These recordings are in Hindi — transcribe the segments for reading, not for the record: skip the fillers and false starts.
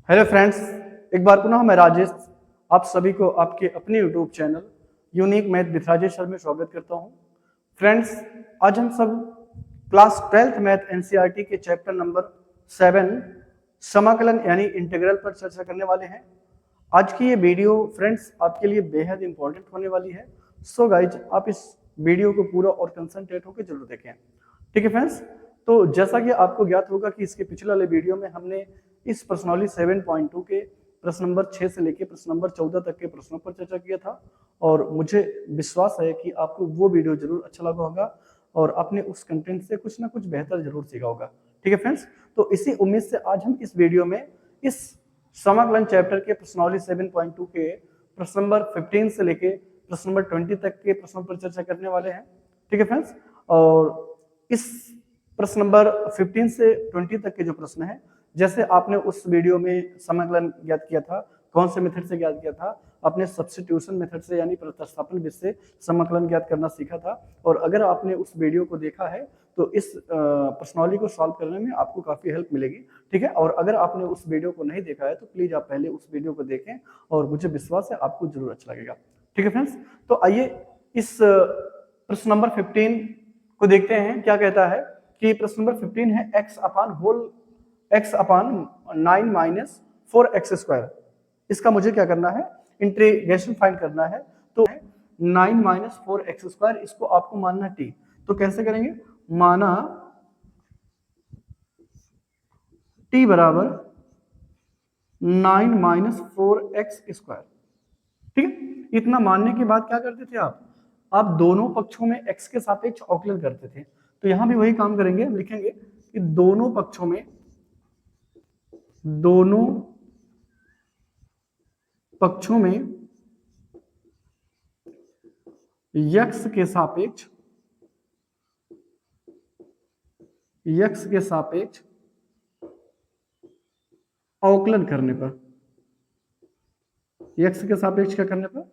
हेलो फ्रेंड्स, एक बार पुनः मैं राजेश आप सभी को आपके अपने YouTube channel unique math with Rajesh sir में स्वागत करता हूं। फ्रेंड्स, आज हम सब क्लास 12th मैथ एनसीईआरटी के चैप्टर नंबर 7 समाकलन यानी इंटीग्रल पर चर्चा करने वाले हैं। आज की ये वीडियो फ्रेंड्स आपके लिए बेहद इंपॉर्टेंट होने वाली है। सो गाइज, आप इस वीडियो को पूरा और कंसंट्रेट होकर जरूर देखें। ठीक है फ्रेंड्स, तो जैसा कि आपको ज्ञात होगा कि इसके पिछले वाले वीडियो में हमने इस प्रश्नावली 7.2 के प्रश्न नंबर 6 से लेकर प्रश्न नंबर 14 तक के प्रश्नों पर चर्चा किया था और मुझे विश्वास है कि आपको वो वीडियो जरूर अच्छा लगा होगा और आपने उस कंटेंट से कुछ ना कुछ बेहतर जरूर सीखा होगा। ठीक है फ्रेंड्स, तो इसी उम्मीद से आज हम इस वीडियो में इस समाकलन चैप्टर के प्रश्नावली 7.2 के प्रश्न नंबर 15 से लेके प्रश्न नंबर 20 तक के प्रश्नों पर चर्चा करने वाले हैं। ठीक है फ्रेंड्स, और इस प्रश्न नंबर 15 से 20 तक के जो प्रश्न है, जैसे आपने उस वीडियो में समाकलन ज्ञात किया था, कौन से मेथड से ज्ञात किया था, आपने सब्स्टिट्यूशन मेथड से यानी प्रतिस्थापन विधि से समाकलन ज्ञात करना सीखा था। और अगर आपने उस वीडियो को देखा है तो इस प्रश्नावली को सॉल्व करने में आपको काफी हेल्प मिलेगी। ठीक है, और अगर आपने उस वीडियो को नहीं देखा है तो प्लीज आप पहले उस वीडियो को देखें और मुझे विश्वास है आपको जरूर अच्छा लगेगा। ठीक है फ्रेंड्स, तो आइए इस प्रश्न नंबर 15 को देखते हैं। क्या कहता है कि प्रश्न नंबर 15 है x अपान 9 माइनस 4x²। इसका मुझे क्या करना है, इंटीग्रेशन फाइंड करना है। तो 9 माइनस 4x², इसको आपको मानना t। तो कैसे करेंगे, माना t बराबर 9 माइनस 4x²। ठीक है, इतना मानने के बाद क्या करते थे आप दोनों पक्षों में x के सापेक्ष अवकलन करते थे। तो यहां भी वही काम करेंगे, हम लिखेंगे कि दोनों पक्षों में x के सापेक्ष अवकलन करने पर, x के सापेक्ष क्या करने पर,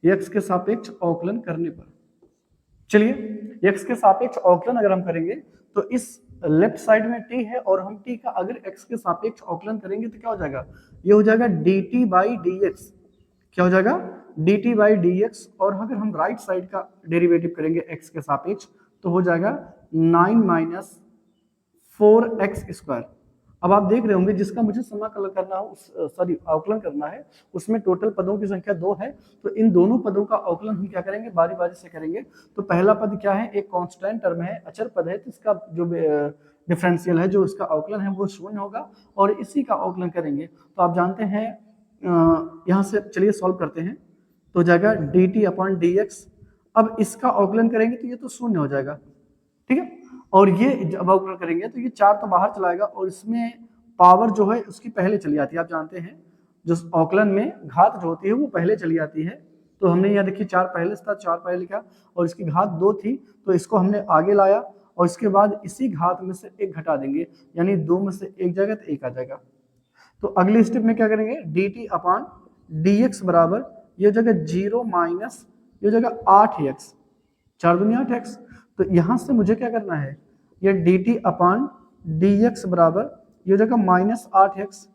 x के सापेक्ष अवकलन करने पर। चलिए, x के सापेक्ष अवकलन अगर हम करेंगे तो इस लेफ्ट साइड में t है और हम t का अगर x के सापेक्ष अवकलन करेंगे तो क्या हो जाएगा, ये हो जाएगा dt बाई dx। क्या हो जाएगा, dt बाई dx। और अगर हम राइट साइड का डेरिवेटिव करेंगे x के सापेक्ष तो हो जाएगा 9 माइनस 4x²। अब आप देख रहे होंगे जिसका मुझे समाकलन करना हो, सॉरी अवकलन करना है, उसमें टोटल पदों की संख्या 2 है। तो इन दोनों पदों का अवकलन हम क्या करेंगे, बारी बारी से करेंगे। तो पहला पद क्या है, एक कांस्टेंट टर्म है, अचर पद है, तो इसका जो डिफरेंशियल है, जो इसका अवकलन है वो 0 होगा और इसी का अवकलन करेंगे। तो आप जानते हैं, यहाँ से चलिए सॉल्व करते हैं। तो हो जाएगा dt अपॉन dx। अब इसका अवकलन करेंगे तो ये तो 0 हो जाएगा। ठीक है, और ये जब अवकलन करेंगे तो ये 4 तो बाहर चला जाएगा और इसमें पावर जो है उसकी पहले चली जाती है। आप जानते हैं जो अवकलन में घात जो होती है वो पहले चली जाती है। तो हमने यहाँ देखिए 4 पहले था, 4 पहले लिखा और इसकी घात 2 थी, तो इसको हमने आगे लाया और इसके बाद इसी घात में से 1 घटा देंगे, यानी 2 में से 1 जाएगा तो 1 आ जाएगा। तो अगले स्टेप में क्या करेंगे, dt अपॉन dx बराबर ये जगह 0 माइनस ये जगह 8x, 4 दूनी 8x। तो यहां से मुझे क्या करना है, ये dt अपॉन dx बराबर ये जगह माइनस 8x,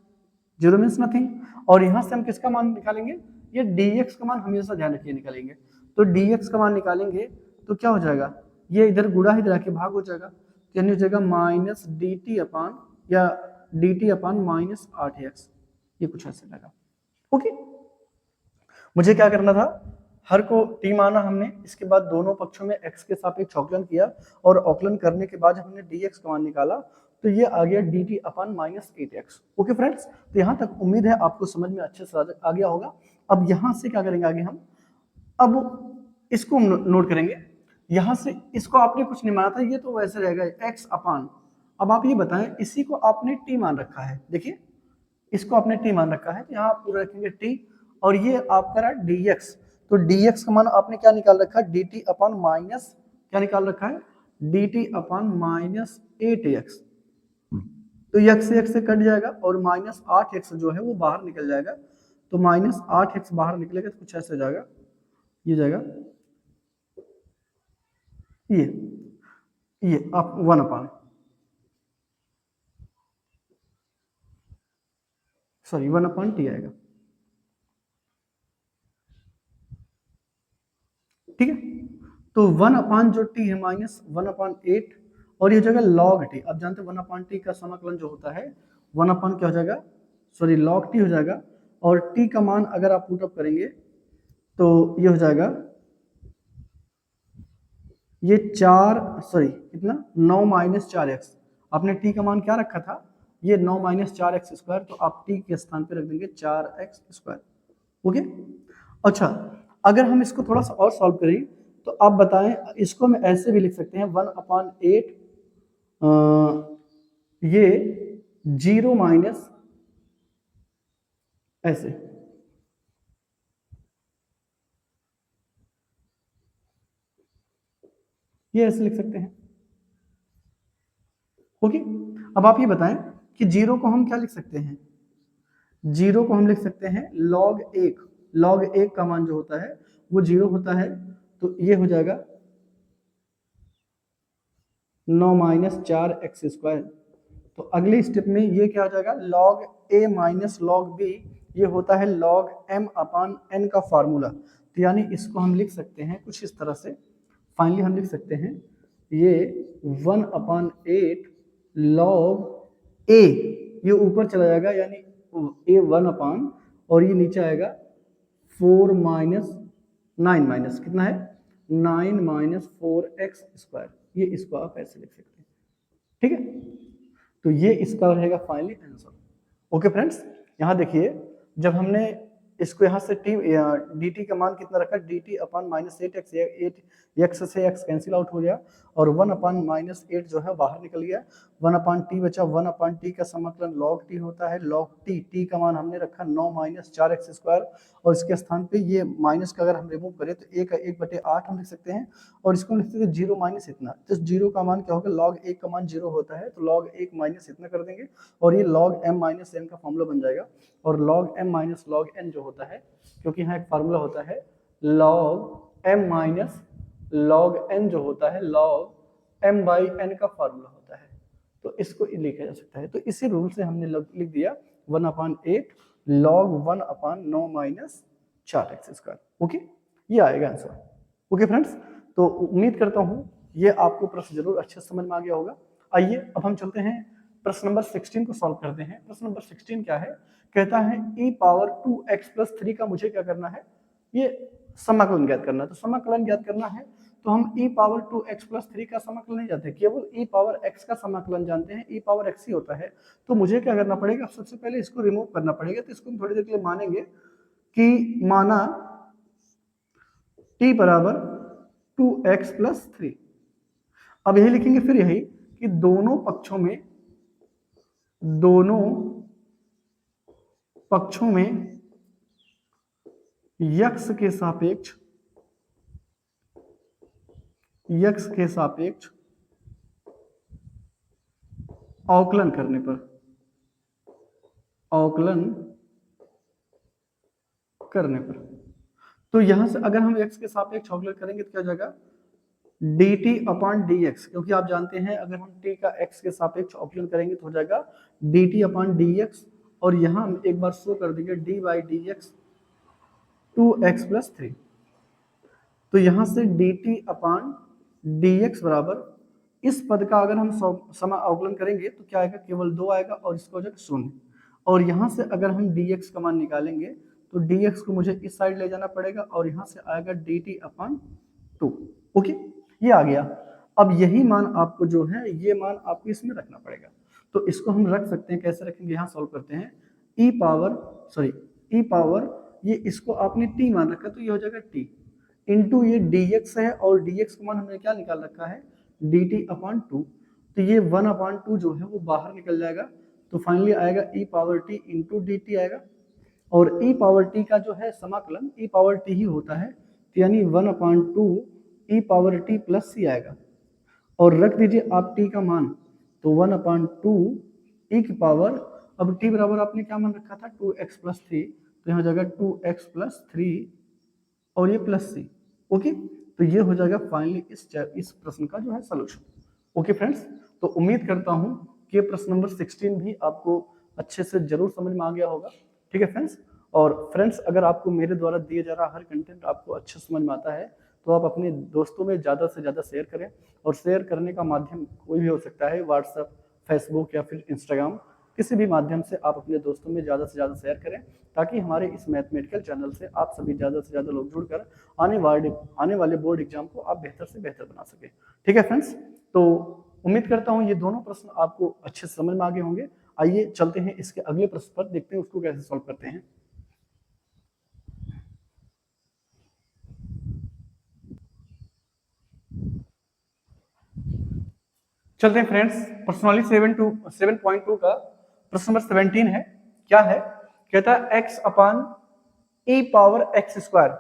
0 मीन्स नथिंग। और यहां से हम किसका मान निकालेंगे, ये dx का मान हमेशा ध्यान रखिए निकालेंगे। तो dx का मान निकालेंगे तो क्या हो जाएगा, ये इधर गुणा इधर आके भाग हो जाएगा, यानी हो जाएगा माइनस dt अपॉन या dt अपॉन माइनस 8x। ये कुछ ऐसे लगा। ओके, मुझे क्या करना था, हर को t माना हमने, इसके बाद दोनों पक्षों में x के सापेक्ष अवकलन किया और अवकलन करने के बाद हमने dx का मान निकाला, तो ये आ गया dt upon minus 8x। Okay friends, तो यहाँ तक उम्मीद है आपको समझ में अच्छे से आ गया होगा। अब यहाँ से क्या करेंगे आगे हम, अब इसको नोट करेंगे। यहाँ से इसको आपने कुछ नहीं माना था, ये तो वैसे रहेगा x अपॉन। अब आप ये बताएं, इसी को आपने t मान रखा है, देखिए इसको आपने t मान रखा है, तो यहाँ आप पूरा रखेंगे t और ये आपका रहा dx। तो dx का मान आपने क्या निकाल रखा है, dt अपॉन माइनस क्या निकाल रखा है, dt अपॉन माइनस 8x। तो x से कट जाएगा और माइनस 8x जो है वो बाहर निकल जाएगा। तो माइनस 8x बाहर निकलेगा तो कुछ ऐसे हो जाएगा, ये जाएगा ये आप 1 अपॉन सॉरी 1/t आएगा, ठीक है। तो 1 जो t है माइनस 1/8 और ये हो जाएगा log t। अब जानते हैं 1/t का समाकलन जो होता है 1 क्या हो जाएगा, सॉरी log t हो जाएगा, और t का मान अगर आप पुट अप करेंगे तो ये हो जाएगा, ये 4 सॉरी कितना 9 - 4x। आपने t का मान क्या रखा था, ये 9 - 4x स्क्वायर, तो आप t के स्थान पे रख देंगे 4x स्क्वायर। ओके, अच्छा अगर हम इसको थोड़ा सा और सॉल्व करें तो आप बताएं, इसको हम ऐसे भी लिख सकते हैं 1/8 ये 0 माइनस ऐसे, ये ऐसे लिख सकते हैं। ओके, अब आप ये बताएं कि 0 को हम क्या लिख सकते हैं, 0 को हम लिख सकते हैं log 1। log 1 का मान जो होता है वो 0 होता है, तो ये हो जाएगा 9 - 4x स्क्वायर। तो अगले स्टेप में ये क्या हो जाएगा log a minus log b, ये होता है log m/n का फार्मूला। तो यानी इसको हम लिख सकते हैं कुछ इस तरह से, फाइनली हम लिख सकते हैं ये 1/8 log a, ये ऊपर चला जाएगा यानी a 1 और ये नीचे आएगा 4 - 9 माइनस कितना है 9 - 4x स्क्वायर, ये इसको आप ऐसे लिख सकते हैं, ठीक है। तो ये इसका रहेगा फाइनली आंसर। ओके फ्रेंड्स, यहाँ देखिए जब हमने इसको यहाँ से डी टी का मान कितना रखा, डी टी अपन -8x, 8x से x कैंसिल आउट हो गया और 1/-8 जो है बाहर निकल गया, 1/t बचा, 1/t का समाकलन log t होता है, log t का मान हमने रखा 9 - 4x स्क्वायर, और इसके स्थान पे ये माइनस का अगर हम रिमूव करें तो 1/8 हम लिख सकते हैं, और इसको लिख सकते हैं 0 माइनस इतना, तो 0 का मान क्या होगा, log 1 का मान 0 होता है तो log 1 माइनस इतना कर देंगे और ये log m - n का फॉर्मूला बन जाएगा, और log m - log n जो होता है, क्योंकि यहाँ एक फार्मूला होता है log m - log n जो होता है log m/n का फार्मूला होता है, तो इसको लिखा जा सकता है। तो इसी रूल से हमने लिख दिया 1/8 log 1/9 - 4x स्क्वायर। ओके, ये आएगा आंसर। ओके फ्रेंड्स, तो उम्मीद करता हूँ ये आपको प्रश्न जरूर अच्छे समझ में आ गया होगा। आइए अब हम चलते हैं प्रश्न नंबर 16 को सॉल्व करते हैं। प्रश्न नंबर 16 क्या है, कहता है e⁻2x+3 का मुझे क्या करना है, ये समाकलन ज्ञात करना है। तो समाकलन ज्ञात करना है तो हम e⁻2x+3 का समाकलन नहीं जानते, केवल e⁻x का समाकलन जानते हैं, e⁻x ही होता है। तो मुझे क्या करना पड़ेगा, सबसे पहले इसको रिमूव करना पड़ेगा। तो इसको हम थोड़ी देर के लिए मानेंगे कि माना t बराबर 2x+3। अब यही लिखेंगे फिर यही कि दोनों पक्षों में यक्स के सापेक्ष अवकलन करने पर तो यहां से अगर हम x के सापेक्ष अवकलन करेंगे तो क्या हो जाएगा dt/dx, क्योंकि आप जानते हैं अगर हम t का x के सापेक्ष अवकलन करेंगे तो हो जाएगा dt/dx, और यहां हम एक बार शो कर देंगे d/dx 2x+3। तो यहां से dt/dx बराबर इस पद का अगर हम अवकलन करेंगे तो क्या आएगा, केवल 2 आएगा और इसको हो जाएगा 0। और यहां से अगर हम dx का मान निकालेंगे तो dx को मुझे इस साइड ले जाना पड़ेगा और यहां से आएगा dt/2। ओके, ये आ गया। अब यही मान आपको जो है ये मान आपको इसमें रखना पड़ेगा। तो इसको हम रख सकते हैं, कैसे रखेंगे, यहाँ सॉल्व करते हैं। e पावर ये इसको आपने t मान रखा तो ये हो जाएगा t इंटू ये dx है, और dx का मान हमने क्या निकाल रखा है dt/2। तो ये 1/2 जो है वो बाहर निकल जाएगा, तो फाइनली आएगा e⁻t इंटू dt आएगा, और e⁻t का जो है समाकलन e⁻t ही होता है, तो यानी 1/2 e⁻t प्लस c आएगा, और रख दीजिए आप t का मान, तो 1/2 e की पावर, अब t बराबर आपने क्या मान रखा था 2x+3, तो यहाँ हो जाएगा 2x+3 और ये प्लस c। ओके, तो ये हो जाएगा फाइनली इस प्रश्न का जो है सॉल्यूशन। ओके फ्रेंड्स, तो उम्मीद करता हूं कि प्रश्न नंबर 16 भी आपको अच्छे से जरूर समझ में आ गया होगा। ठीक है फ्रेंड्स, और फ्रेंड्स अगर आपको मेरे द्वारा दिए जा रहा हर कंटेंट आपको अच्छे समझ में आता है तो आप अपने दोस्तों में ज़्यादा से ज़्यादा शेयर करें, और शेयर करने का माध्यम कोई भी हो सकता है, व्हाट्सएप, फेसबुक या फिर इंस्टाग्राम, किसी भी माध्यम से आप अपने दोस्तों में ज़्यादा से ज़्यादा शेयर करें, ताकि हमारे इस मैथमेटिकल चैनल से आप सभी ज़्यादा से ज़्यादा लोग जुड़कर आने वाले बोर्ड एग्जाम को आप बेहतर से बेहतर बना सके। ठीक है फ्रेंड्स, तो उम्मीद करता हूँ ये दोनों प्रश्न आपको अच्छे से समझ में आ गए होंगे। आइए चलते हैं इसके अगले प्रश्न पर, देखते हैं उसको कैसे सॉल्व करते हैं। चलते हैं फ्रेंड्स, पर्सनली 7.2 का प्रश्न नंबर 17 है। क्या है? कहता है x अपान e पावर x स्क्वायर,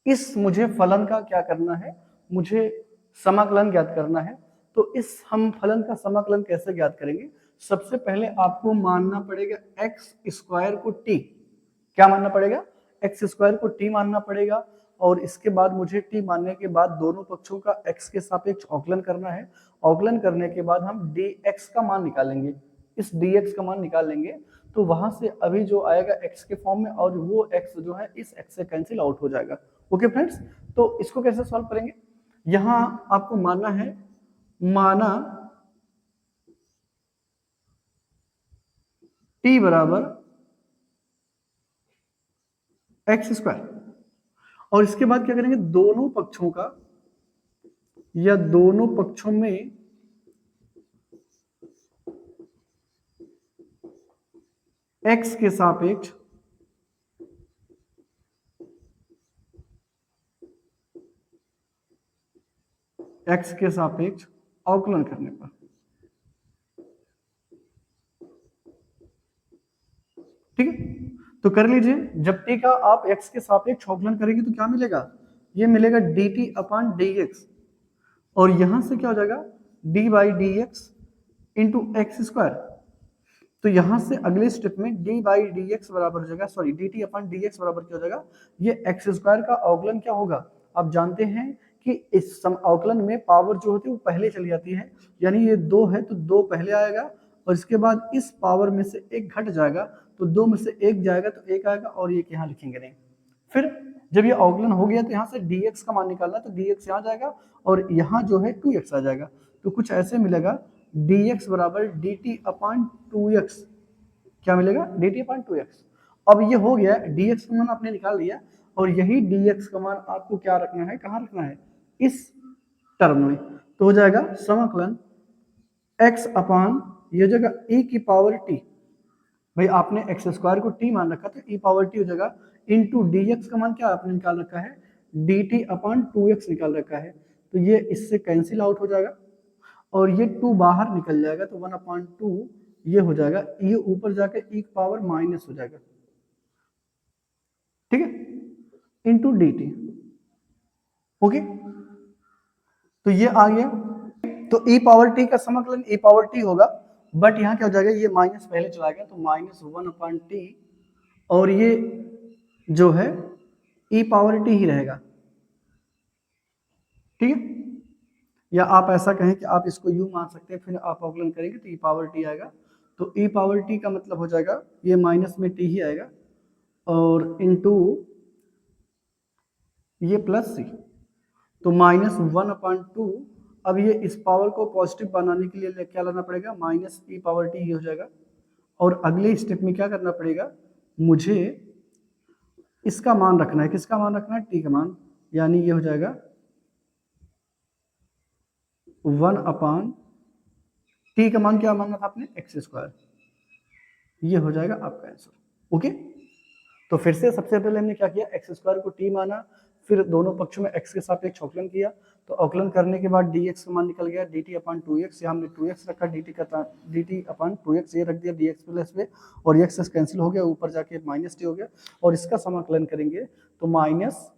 इस मुझे फलन का क्या करना है, मुझे समाकलन ज्ञात करना है। तो इस हम फलन का समाकलन कैसे ज्ञात करेंगे? सबसे पहले आपको मानना पड़ेगा एक्स स्क्वायर को टी। क्या मानना पड़ेगा? एक्स स्क्वायर को टी मानना पड़ेगा, और इसके बाद मुझे टी मानने के बाद दोनों पक्षों का एक्स के सापेक्ष अवकलन करना है। अवकलन करने के बाद हम dx का मान निकालेंगे, इस dx का मान निकाल लेंगे, तो वहां से अभी जो आएगा x के फॉर्म में, और वो x जो है इस x से कैंसिल आउट हो जाएगा। ओके फ्रेंड्स, तो इसको कैसे सॉल्व करेंगे? यहां आपको मानना है, माना t बराबर एक्स स्क्वायर, और इसके बाद क्या करेंगे, दोनों पक्षों का या दोनों पक्षों में x के सापेक्ष अवकलन करने पर। ठीक है, तो कर लीजिए। जब t का आप x के सापेक्ष अवकलन करेंगे तो क्या मिलेगा? ये मिलेगा dt अपान dx, और यहां से क्या हो जाएगा, d by D x into x square. तो यहां से अगले स्टेप में d बाई डी एक्स बराबर हो जाएगा, सॉरी dt अपान डी एक्स बराबर क्या हो जाएगा, ये एक्स स्क्वायर का अवकलन क्या होगा? आप जानते हैं कि इस अवकलन में पावर जो होती है वो पहले चली जाती है, यानी ये 2 है तो 2 पहले आएगा, और इसके बाद इस पावर में से एक घट जाएगा, तो 2 में से एक जाएगा तो एक आएगा, और ये यहाँ लिखेंगे नहीं। फिर जब ये अवकलन हो गया तो यहाँ से dx का मान निकालना, तो dx यहाँ जाएगा और यहाँ जो है 2x आ जाएगा। तो कुछ ऐसे मिलेगा dx बराबर dt अपान 2x। क्या मिलेगा? dt अपान 2x। अब ये हो गया, dx का मान आपने निकाल लिया, और यही dx का मान आपको क्या रखना है, कहाँ रखना है? इस टर्म में। तो हो जाएगा समाकलन x अपान ये जगह e की पावर t, भाई आपने एक्स स्क्वायर को t मान रखा, तो e पावर t हो जाएगा, इंटू dx का मान क्या आपने निकाल रखा है, dt अपान 2x निकाल रखा है। तो ये इससे कैंसिल आउट हो जाएगा, और ये 2 बाहर निकल जाएगा, तो 1/2 ये हो जाएगा, ये ऊपर जाके e की पावर माइनस हो जाएगा। ठीक है, इंटू dt। ओके, तो ये आ गया। तो e पावर t का समाकलन e पावर t होगा, बट यहाँ क्या हो जाएगा, ये माइनस पहले चला गया, तो -1/t, और ये जो है e पावर t ही रहेगा। ठीक है, या आप ऐसा कहें कि आप इसको u मान सकते हैं, फिर आप अवकलन करेंगे तो e पावर t आएगा। तो e पावर t का मतलब हो जाएगा ये माइनस में t ही आएगा, और इनटू ये प्लस c, तो -1/2। अब ये इस पावर को पॉजिटिव बनाने के लिए क्या लाना पड़ेगा, माइनस e पावर t ही हो जाएगा। और अगले स्टेप में क्या करना पड़ेगा, मुझे इसका मान रखना है, किसका मान रखना है, t का मान, यानी ये हो जाएगा 1/t का मान क्या मानना था आपने, एक्स स्क्वायर। ये हो जाएगा आपका आंसर। ओके, तो फिर से सबसे पहले हमने क्या किया, एक्स स्क्वायर को t माना, फिर दोनों पक्षों में x के सापेक्ष अवकलन किया, तो अवकलन करने के बाद dx का मान निकल गया, dt अपान 2x, यहाँ हमने 2x रखा, dt अपान 2x ये रख दिया dx प्लस पे, और x से कैंसिल हो गया, ऊपर जाके माइनस t हो गया, और इसका समाकलन करेंगे तो माइनस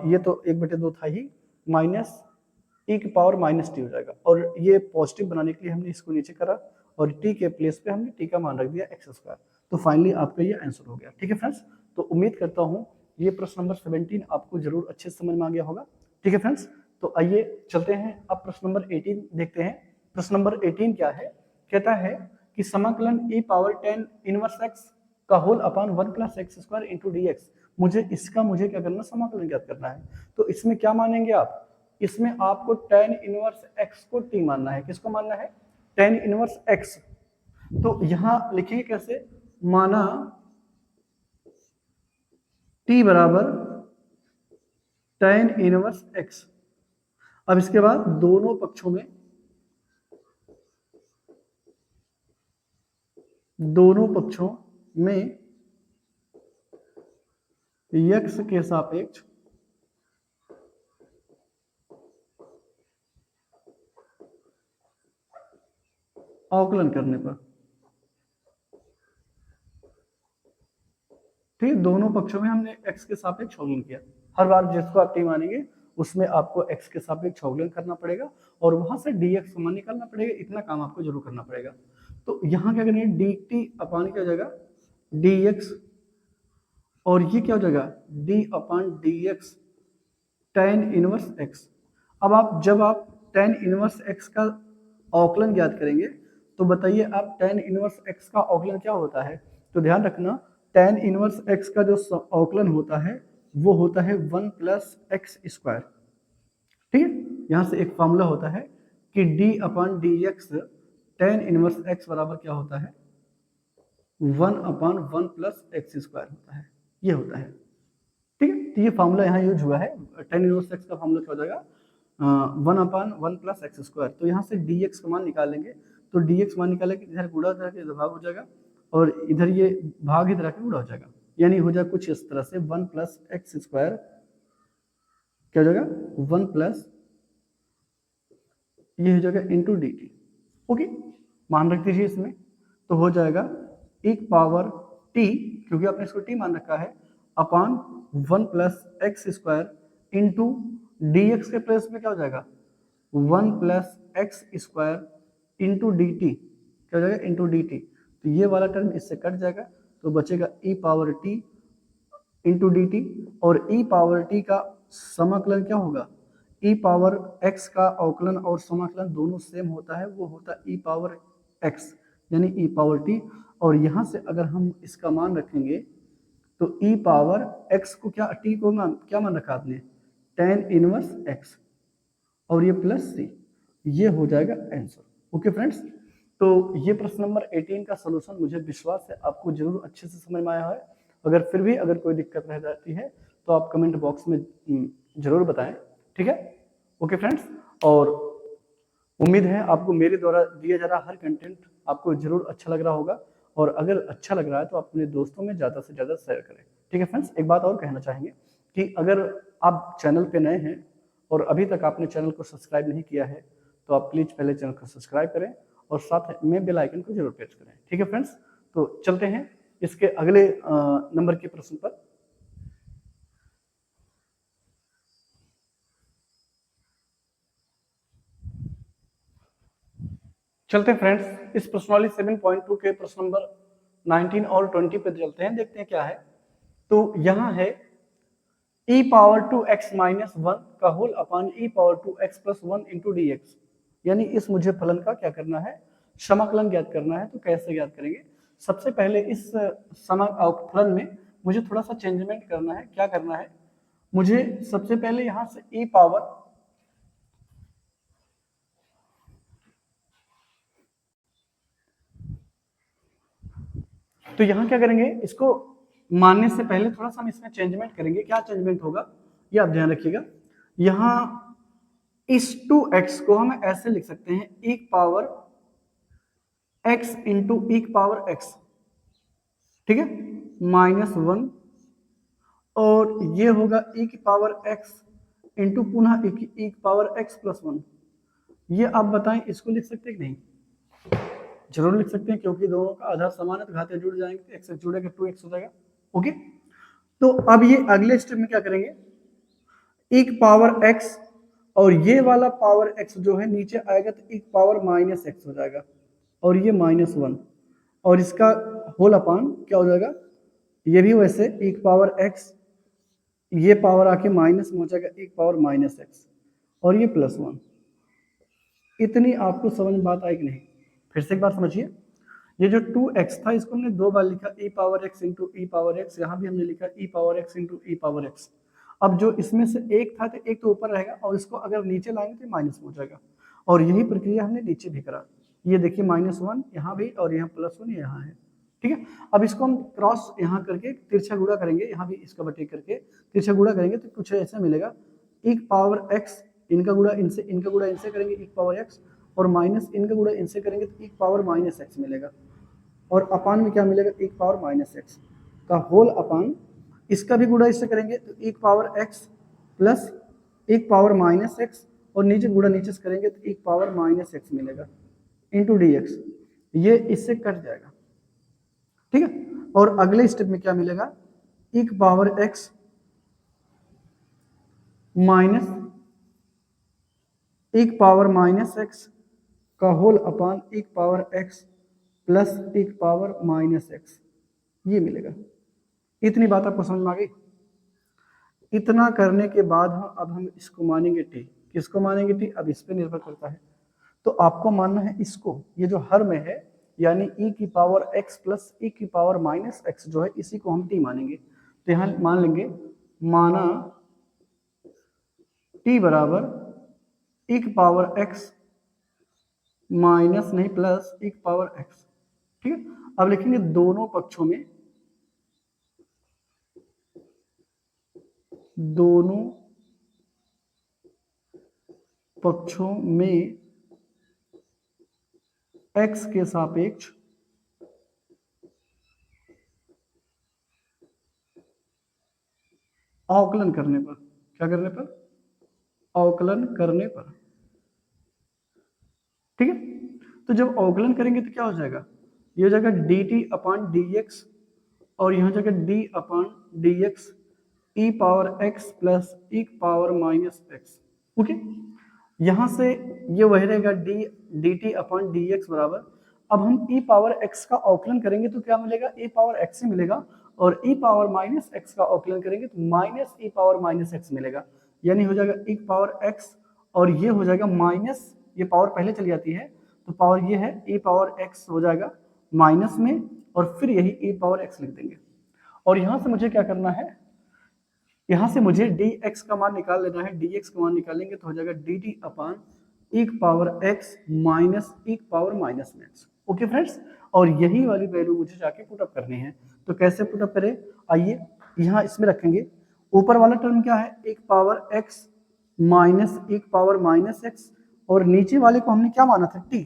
ये तो 1/2 था ही, माइनस e की पावर माइनस t हो जाएगा, और ये पॉजिटिव बनाने के लिए हमने इसको नीचे करा, और t के प्लेस पे हमने t का मान रख दिया एक्स स्क्वायर। तो फाइनली आपका ये आंसर हो गया। ठीक है फ्रेंड्स, तो उम्मीद करता हूँ ये प्रश्न नंबर 17 आपको जरूर अच्छे से समझ में आ गया होगा। ठीक है फ्रेंड्स, तो आइए चलते हैं अब प्रश्न नंबर 18 देखते हैं। प्रश्न नंबर 18 क्या है, कहता है कि समाकलन e पावर 10 इनवर्स x का whole upon 1 plus x square into d x, मुझे क्या करना, समाकलन ज्ञात करना है। तो इसमें क्या मानेंगे आप, इसमें आपको tan इनवर्स x को t मानना है। किसको मानना है, tan इनवर्स x। तो यहां लिखेंगे कैसे, माना t बराबर tan इनवर्स x। अब इसके बाद दोनों पक्षों में x के सापेक्ष अवकलन करने पर, ठीक, दोनों पक्षों में हमने x के सापेक्ष अवकलन किया। हर बार जिसको आप t मानेंगे उसमें आपको x के सापेक्ष अवकलन करना पड़ेगा और वहां से dx का मान निकालना पड़ेगा। इतना काम आपको जरूर करना पड़ेगा। तो यहाँ क्या करेंगे, dt अपान क्या हो जाएगा dx, और ये क्या हो जाएगा d अपान dx tan इनवर्स x। अब जब आप tan इनवर्स x का अवकलन ज्ञात करेंगे तो बताइए आप tan इनवर्स x का अवकलन क्या होता है। तो ध्यान रखना, tan इनवर्स x का जो अवकलन होता है वो होता है 1 प्लस एक्स स्क्वायर। ठीक है, यहां से एक फॉर्मूला होता है कि d upon D X tan inverse x बराबर क्या होता है, 1 अपान 1 प्लस एक्स स्क्वायर होता है, ये होता है। ठीक है, तो ये फॉर्मूला यहाँ यूज हुआ है। tan इनवर्स x का फॉर्मूला क्या हो जाएगा, 1 अपान 1 प्लस एक्स स्क्वायर। तो यहाँ से dx का मान निकालेंगे, तो dx मान निकाले कि इधर गुणा इधर के भाग हो जाएगा और इधर ये भाग इधर के गुणा हो जाएगा, यानी हो जाएगा कुछ इस तरह से 1 प्लस एक्स स्क्वायर क्या हो जाएगा 1 प्लस ये हो जाएगा इंटू डी टी। ओके, मान रख दीजिए इसमें, तो हो जाएगा एक पावर t, क्योंकि आपने इसको t मान रखा है, अपान 1 plus x square into d x के प्लेस में क्या हो जाएगा 1 plus x square into D T, क्या हो जाएगा इंटू डी टी। तो ये वाला टर्म इससे कट जाएगा तो बचेगा e power t into D T, और e पावर t का समाकलन क्या होगा, e पावर x का अवकलन और समाकलन दोनों सेम होता है, वो होता है e पावर x यानी e पावर t। और यहाँ से अगर हम इसका मान रखेंगे तो e पावर x को क्या t को क्या मान रखा आपने tan इनवर्स x और ये प्लस c, ये हो जाएगा आंसर। ओके फ्रेंड्स, तो ये प्रश्न नंबर 18 का सलूशन मुझे विश्वास है आपको जरूर अच्छे से समझ में आया है। अगर फिर भी अगर कोई दिक्कत रह जाती है तो आप कमेंट बॉक्स में जरूर बताएं, ठीक है। ओके फ्रेंड्स, और उम्मीद है आपको मेरे द्वारा दिया जा रहा हर कंटेंट आपको जरूर अच्छा लग रहा होगा, और अगर अच्छा लग रहा है तो आप अपने दोस्तों में ज़्यादा से ज़्यादा शेयर करें, ठीक है फ्रेंड्स। एक बात और कहना चाहेंगे कि अगर आप चैनल पे नए हैं और अभी तक आपने चैनल को सब्सक्राइब नहीं किया है तो आप प्लीज़ पहले चैनल को सब्सक्राइब करें और साथ में बेल आइकन को जरूर प्रेस करें, ठीक है फ्रेंड्स। तो चलते हैं इसके अगले नंबर के प्रश्न पर। चलते हैं फ्रेंड्स इस प्रश्नावली 7.2 के प्रश्न नंबर 19 और 20 पे चलते हैं, देखते हैं क्या है। तो यहाँ है e पावर 2x माइनस 1 का whole upon e power 2x plus 1 into d x, यानी इस मुझे फलन का क्या करना है, समाकलन ज्ञात करना है। तो कैसे ज्ञात करेंगे, सबसे पहले इस फलन में मुझे थोड़ा सा चेंजमेंट करना है। क्या करना है, मुझे सबसे पहले यहां से e पावर तो यहां क्या करेंगे, इसको मानने से पहले थोड़ा सा हम इसमें चेंजमेंट करेंगे। क्या चेंजमेंट होगा ये आप ध्यान रखिएगा। यहां इस 2x को हम ऐसे लिख सकते हैं e power x into e power x, ठीक है, -1, और ये होगा e की पावर x इंटू पुनः e की पावर x प्लस 1। ये आप बताएं इसको लिख सकते हैं कि नहीं, जरूर लिख सकते हैं क्योंकि दोनों का आधार समान है तो घाते जुड़ जाएंगे, x से जुड़ेगा 2x हो जाएगा। ओके, तो अब ये अगले स्टेप में क्या करेंगे, e पावर x और ये वाला पावर x जो है नीचे आएगा तो e पावर माइनस x हो जाएगा, और ये -1, और इसका होल अपान क्या हो जाएगा, ये भी वैसे e पावर x, ये पावर आके माइनस में हो जाएगा e पावर माइनस x, और ये +1। इतनी आपको समझ में बात आई कि नहीं, फिर से एक बार समझिए। ये जो 2x था इसको हमने 2 बार लिखा, e पावर x इंटू ई पावर एक्स, यहाँ भी हमने लिखा e पावर x इंटू ई पावर एक्स। अब जो इसमें से एक था तो एक तो ऊपर रहेगा और इसको अगर नीचे लाएंगे तो माइनस में हो जाएगा, और यही प्रक्रिया हमने नीचे भी करा। ये देखिए -1 यहाँ भी और यहाँ +1 यहाँ है, ठीक है। अब इसको हम क्रॉस यहाँ करके तिरछा गुणा करेंगे, यहाँ भी इसका बटे करके तिरछा गुणा करेंगे तो कुछ ऐसा मिलेगा, e पावर x, इनका गुणा इनसे करेंगे e पावर x, और माइनस इनका गुणा इनसे करेंगे तो e पावर -x मिलेगा, और अपान में क्या मिलेगा, e पावर -x का होल अपान, इसका भी गुणा इससे करेंगे तो e power x plus e power -x, और नीचे गुणा नीचे से करेंगे तो e पावर -x मिलेगा इंटू dx, ये इससे कट जाएगा, ठीक है। और अगले स्टेप में क्या मिलेगा, e power x minus e power -x का whole upon e power x plus e power -x, ये मिलेगा। इतनी बात आपको समझ में आ गई। इतना करने के बाद अब हम इसको मानेंगे t, किसको मानेंगे t, अब इस पे निर्भर करता है, तो आपको मानना है इसको, ये जो हर में है यानी e की पावर x प्लस e की पावर -x जो है इसी को हम t मानेंगे। तो यहाँ मान लेंगे, माना t बराबर e की पावर x माइनस नहीं प्लस e की पावर x, ठीक है। अब लिखेंगे दोनों पक्षों में x के सापेक्ष अवकलन करने पर, क्या करने पर, अवकलन करने पर, ठीक है। तो जब अवकलन करेंगे तो क्या हो जाएगा, ये हो जाएगा dt अपान dx, और यहाँ जाएगा d अपान dx e power x plus e power -x, okay. यहाँ से ये वही रहेगा dt अपान dx बराबर, अब हम e पावर x का अवकलन करेंगे तो क्या मिलेगा, e पावर x ही मिलेगा, और e पावर -x का अवकलन करेंगे तो माइनस e पावर -x मिलेगा, यानी हो जाएगा e पावर x, और ये हो जाएगा माइनस, ये पावर पहले चली जाती है तो पावर ये है e पावर x हो जाएगा माइनस में, और फिर यही e पावर x लिख देंगे। और यहाँ से मुझे क्या करना है, यहाँ से मुझे dx का मान निकाल लेना है, dx का मान निकालेंगे तो हो जाएगा dt अपान e power x minus e power -x, okay friends. और यही वाली वैल्यू मुझे जाके पुटअप करनी है, तो कैसे पुटअप करें, आइए यहाँ इसमें रखेंगे, ऊपर वाला टर्म क्या है, e power x minus e power -x, और नीचे वाले को हमने क्या माना था, t,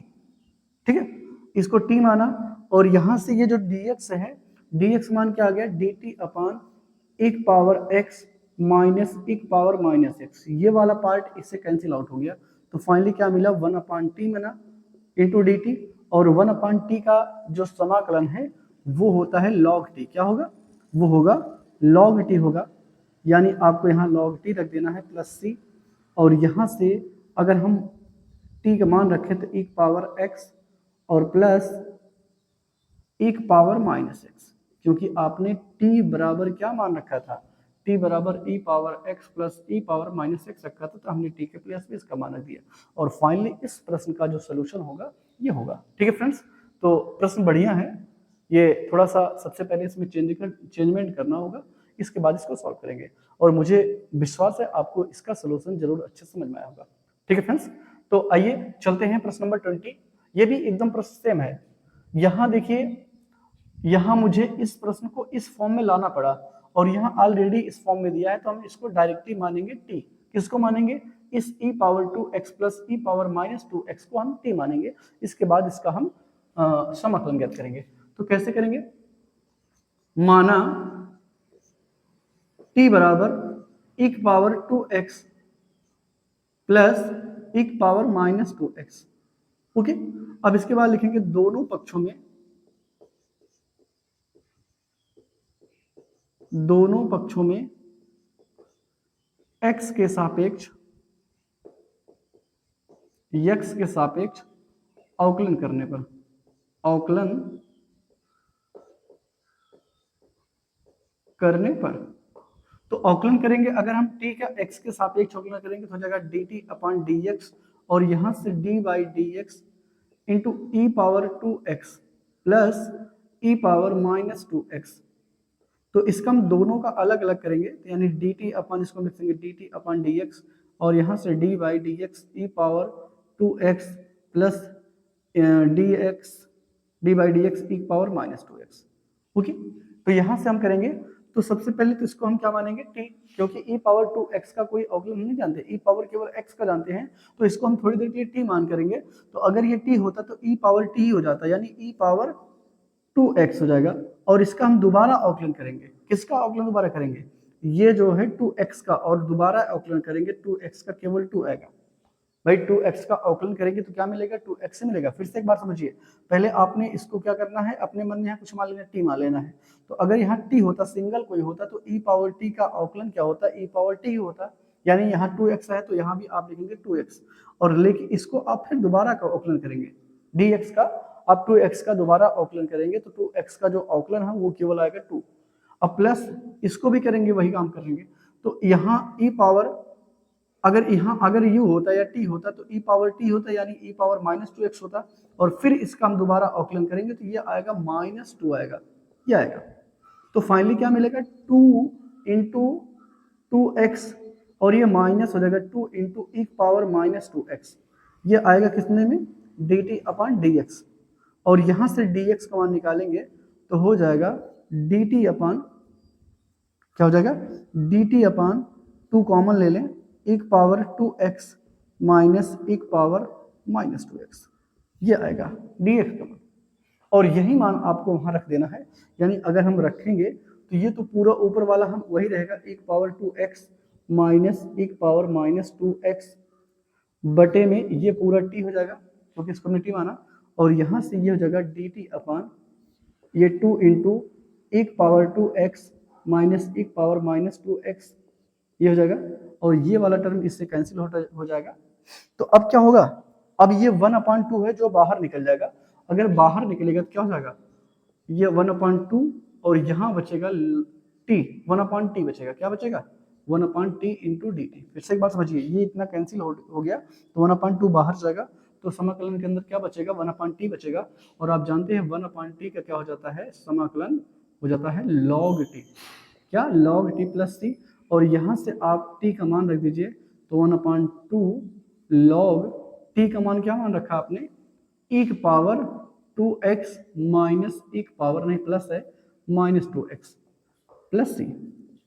ठीक है, इसको t माना, और यहाँ से ये जो dx है, dx मान क्या आ गया, dt अपान e power x minus e power -x, ये वाला पार्ट इससे कैंसिल आउट हो गया, तो फाइनली क्या मिला, 1 अपान टी मिला इंटू डी टी, और 1 अपान टी का जो समाकलन है वो होता है log t, क्या होगा, वो होगा log t होगा, यानी आपको यहाँ log t रख देना है प्लस c, और यहाँ से अगर हम t का मान रखें तो e पावर x और प्लस e पावर -x, क्योंकि आपने t बराबर क्या मान रखा था, t बराबर e power x plus e power -x रखा था, तो हमने t के प्लस में इसका मान रख दिया, और फाइनली इस प्रश्न का जो सोल्यूशन होगा ये होगा, ठीक है फ्रेंड्स। तो प्रश्न बढ़िया है, ये थोड़ा सा सबसे पहले इसमें चेंजमेंट करना होगा, इसके बाद इसको सॉल्व करेंगे, और मुझे विश्वास है आपको इसका सोल्यूशन जरूर अच्छे से समझ में आया होगा, ठीक है फ्रेंड्स। तो आइए चलते हैं प्रश्न नंबर 20, ये भी एकदम प्रश्न सेम है। यहाँ देखिए, यहाँ मुझे इस प्रश्न को इस फॉर्म में लाना पड़ा, और यहाँ ऑलरेडी इस फॉर्म में दिया है, तो हम इसको डायरेक्टली मानेंगे t, किसको मानेंगे, इस e power 2x plus e power -2x को हम t मानेंगे, इसके बाद इसका हम समाकलन ज्ञात करेंगे। तो कैसे करेंगे, माना t बराबर e power 2x plus e power -2x, okay. अब इसके बाद लिखेंगे दोनों पक्षों में x के सापेक्ष अवकलन करने पर, तो अवकलन करेंगे, अगर हम t का x के सापेक्ष अवकलन करेंगे तो हो जाएगा dt अपान dx, और यहां से d by dx into e power 2x plus E power minus 2x। तो इसका हम दोनों का अलग अलग करेंगे, तो यानी dt अपन इसको लिखेंगे dt अपन dx, और यहाँ से dy dx e power 2x plus dx dy dx e power minus 2x। Okay, तो यहाँ से हम करेंगे, तो सबसे पहले तो इसको हम क्या मानेंगे t, क्योंकि e पावर 2x का कोई अवकलन नहीं जानते, e पावर केवल x का जानते हैं, तो इसको हम थोड़ी देर के लिए t मान करेंगे। तो अगर ये t होता तो e पावर t ही हो जाता, यानी e पावर 2x हो जाएगा। और इसका हम दोबारा अवकलन करेंगे, किसका अवकलन दोबारा करेंगे, ये जो है 2x का, और दोबारा अवकलन करेंगे 2x का, केवल 2 आएगा भाई। 2x का अवकलन करेंगे तो क्या मिलेगा, 2x से मिलेगा। फिर से एक बार समझिए, पहले आपने इसको क्या करना है, अपने मन में यहाँ कुछ मान लेना, t मान लेना है। तो अगर यहाँ t होता, सिंगल कोई होता, तो e पावर t का अवकलन क्या होता, e पावर t होता, यानी यहाँ 2x है तो यहाँ भी आप लिखेंगे 2x, और लेकिन इसको आप फिर दोबारा का अवकलन करेंगे dx का, आप 2x का दोबारा अवकलन करेंगे तो 2x का जो अवकलन है वो केवल आएगा 2। अब प्लस इसको भी करेंगे, वही काम करेंगे। तो यहाँ e पावर, अगर यहाँ अगर u होता या t होता तो e पावर t होता, यानी e पावर माइनस 2x होता, और फिर इसका हम दोबारा अवकलन करेंगे तो ये आएगा माइनस 2 आएगा, ये आएगा। तो फाइनली क्या मिलेगा, 2 इंटू 2x, और ये माइनस हो जाएगा 2 इंटू ई पावर माइनस 2x, ये आएगा कितने में, dt अपॉन dx। और यहाँ से dx का मान निकालेंगे तो हो जाएगा dt अपॉन, क्या हो जाएगा, dt अपॉन 2 कॉमन ले लें, एक पावर 2x माइनस एक पावर माइनस 2x, ये आएगा dx का मान। और यही मान आपको वहां रख देना है, यानी अगर हम रखेंगे तो ये तो पूरा ऊपर वाला हम वही रहेगा, एक पावर 2x माइनस एक पावर माइनस 2x बटे में ये पूरा t हो जाएगा, क्योंकि इसको हमने t माना। और यहाँ से ये हो जाएगा dt अपॉन ये 2 इंटू एक पावर 2x माइनस एक पावर माइनस 2x, ये हो जाएगा, और ये वाला टर्म इससे कैंसिल हो जाएगा। तो अब क्या होगा, अब ये 1/2 है जो बाहर निकल जाएगा, अगर बाहर निकलेगा तो क्या हो जाएगा, ये 1/2, और यहाँ बचेगा t, 1/t बचेगा, क्या बचेगा, 1/t इंटू dt। फिर से एक बात समझिए, ये इतना कैंसिल हो गया तो 1/2 बाहर जाएगा, तो समाकलन के अंदर क्या बचेगा, 1/t बचेगा। और आप जानते हैं 1/t का क्या हो जाता है, समाकलन हो जाता है log t, क्या, log t प्लस c। और यहाँ से आप t का मान रख दीजिए, तो 1/2 log t का मान क्या मान रखा आपने, एक पावर 2x माइनस एक पावर, नहीं प्लस है, माइनस 2x प्लस c।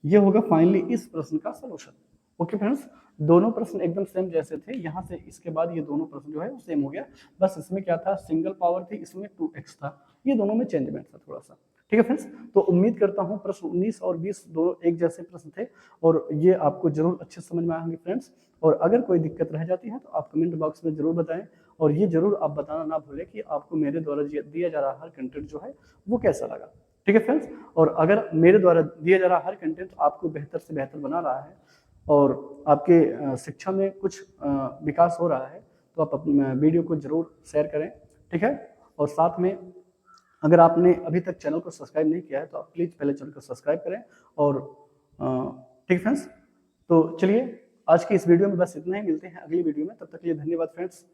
ये होगा फाइनली इस प्रश्न का सलूशन। ओके फ्रेंड्स, दोनों प्रश्न एकदम सेम जैसे थे, यहाँ से इसके बाद ये दोनों प्रश्न जो है वो सेम हो गया, बस इसमें क्या था, सिंगल पावर थी, इसमें 2x था, ये दोनों में चेंजमेंट था थोड़ा सा। ठीक है फ्रेंड्स, तो उम्मीद करता हूँ प्रश्न 19 और 20 दोनों एक जैसे प्रश्न थे, और ये आपको जरूर अच्छे समझ में आएंगे फ्रेंड्स। और अगर कोई दिक्कत रह जाती है तो आप कमेंट बॉक्स में जरूर बताएं, और ये जरूर आप बताना ना भूलें कि आपको मेरे द्वारा दिया जा रहा हर कंटेंट जो है वो कैसा लगा। ठीक है फ्रेंड्स, और अगर मेरे द्वारा दिया जा रहा हर कंटेंट आपको बेहतर से बेहतर बना रहा है और आपके शिक्षा में कुछ विकास हो रहा है, तो आप अपने वीडियो को जरूर शेयर करें। ठीक है, और साथ में अगर आपने अभी तक चैनल को सब्सक्राइब नहीं किया है तो आप प्लीज़ पहले चैनल को सब्सक्राइब करें। और ठीक फ्रेंड्स, तो चलिए आज की इस वीडियो में बस इतना ही, मिलते हैं अगली वीडियो में, तब तक के लिए धन्यवाद फ्रेंड्स।